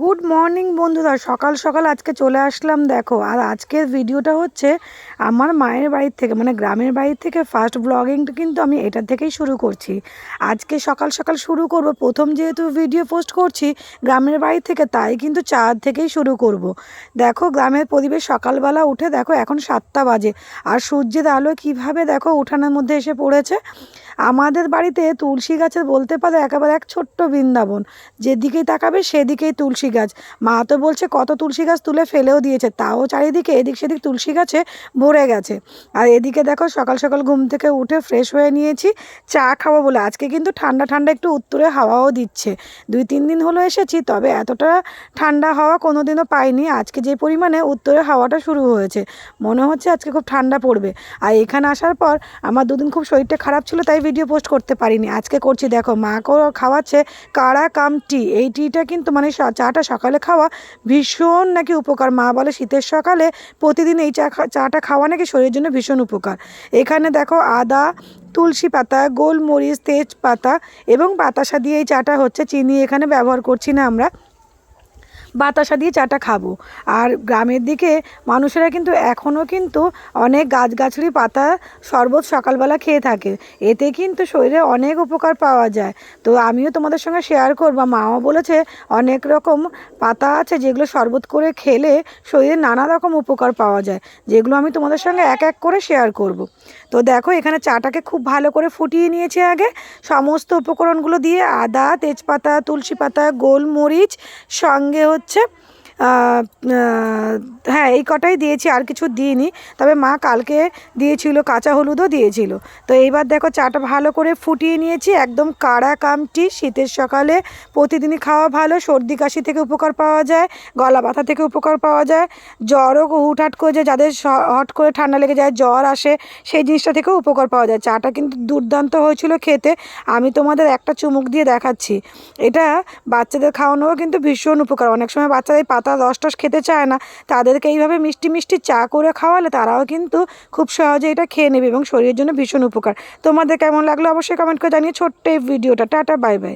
Good morning বন্ধুরা, সকাল সকাল আজকে চলে আসলাম। দেখো, আর আজকের ভিডিওটা হচ্ছে আমার মায়ের বাড়ির থেকে, মানে গ্রামের বাড়ির থেকে ফার্স্ট ব্লগিংটা কিন্তু আমি এটা থেকেই শুরু করছি। আজকে সকাল সকাল শুরু করব, প্রথম যেহেতু ভিডিও পোস্ট করছি গ্রামের বাড়ি থেকে, তাই কিন্তু চার থেকেই শুরু করব। দেখো গ্রামের পরিবেশ, সকালবেলা উঠে দেখো এখন 7টা বাজে, আর সূর্যের আলো কিভাবে দেখো উঠানের মধ্যে এসে পড়েছে। আমাদের বাড়িতে তুলসী গাছের বলতে পারো একেবারে এক ছোট্ট বৃন্দাবন, যেদিকেই তাকাবে সেদিকেই তুলসী গাছ। মা তো বলছে কত তুলসী গাছ তুলে ফেলেও দিয়েছে, তাও চারিদিকে এদিক সেদিক তুলসী গাছে ভরে গেছে। আর এদিকে দেখো সকাল সকাল ঘুম থেকে উঠে ফ্রেশ হয়ে নিয়েছি চা খাবো বলে। আজকে কিন্তু ঠান্ডা ঠান্ডা একটু উত্তরে হাওয়াও দিচ্ছে। 2-3 দিন হলো এসেছি, তবে এতটা ঠান্ডা হাওয়া কোনো দিনও পাইনি। আজকে যে পরিমাণে উত্তরে হাওয়াটা শুরু হয়েছে, মনে হচ্ছে আজকে খুব ঠান্ডা পড়বে। আর এখানে আসার পর আমার 2 দিন খুব শরীরটা খারাপ ছিল, তাই ভিডিও পোস্ট করতে পারিনি। আজকে করছি। দেখো মাকেও খাওয়াচ্ছে কাড়া কাম টি। এই টিটা কিন্তু মানে চাটা সকালে খাওয়া ভীষণ নাকি উপকার। মা বলে শীতের সকালে প্রতিদিন এই চাটা খাওয়া নাকি শরীরের জন্য ভীষণ উপকার। এখানে দেখো আদা, তুলসী পাতা, গোলমরিচ, তেজপাতা এবং বাতাসা দিয়ে এই চাটা হচ্ছে। চিনি এখানে ব্যবহার করছি না আমরা, বাতাসা দিয়ে চাটা খাবো। আর গ্রামের দিকে মানুষেরা কিন্তু এখনও কিন্তু অনেক গাছগাছড়ি পাতা শরবত সকালবেলা খেয়ে থাকে। এতে কিন্তু শরীরে অনেক উপকার পাওয়া যায়। তো আমিও তোমাদের সঙ্গে শেয়ার করব। মাও বলেছে অনেক রকম পাতা আছে যেগুলো শরবত করে খেলে শরীরে নানা রকম উপকার পাওয়া যায়, যেগুলো আমি তোমাদের সঙ্গে এক এক করে শেয়ার করব। তো দেখো এখানে চাটাকে খুব ভালো করে ফুটিয়ে নিয়েছি আগে সমস্ত উপকরণগুলো দিয়ে, আদা, তেজপাতা, তুলসী পাতা, গোলমরিচ, সঙ্গে হচ্ছে হ্যাঁ এই কটাই দিয়েছি, আর কিছু দিইনি। তবে মা কালকে দিয়েছিল কাঁচা হলুদও দিয়েছিল। তো এইবার দেখো চাটা ভালো করে ফুটিয়ে নিয়েছি, একদম কাড়া কামটি। শীতের সকালে প্রতিদিনই খাওয়া ভালো। সর্দি কাশি থেকে উপকার পাওয়া যায়, গলা ব্যথা থেকে উপকার পাওয়া যায়, জ্বরও হুটহাট করে যে যাদের হট করে ঠান্ডা লেগে যায়, জ্বর আসে, সেই জিনিসটা থেকেও উপকার পাওয়া যায়। চাটা কিন্তু দুর্দান্ত হয়েছিল খেতে। আমি তোমাদের একটা চুমুক দিয়ে দেখাচ্ছি। এটা বাচ্চাদের খাওয়ানোও কিন্তু ভীষণ উপকার। অনেক সময় বাচ্চারা এই পাতা রস টস খেতে চায় না, তাদেরকে এইভাবে মিষ্টি মিষ্টি চা করে খাওয়ালে তারাও কিন্তু খুব সহজে এটা খেয়ে নেবে এবং শরীরের জন্য ভীষণ উপকার। তোমাদের কেমন লাগলো অবশ্যই কমেন্ট করে জানিয়ে ছোট্ট এই ভিডিওটা। Tata, bye bye.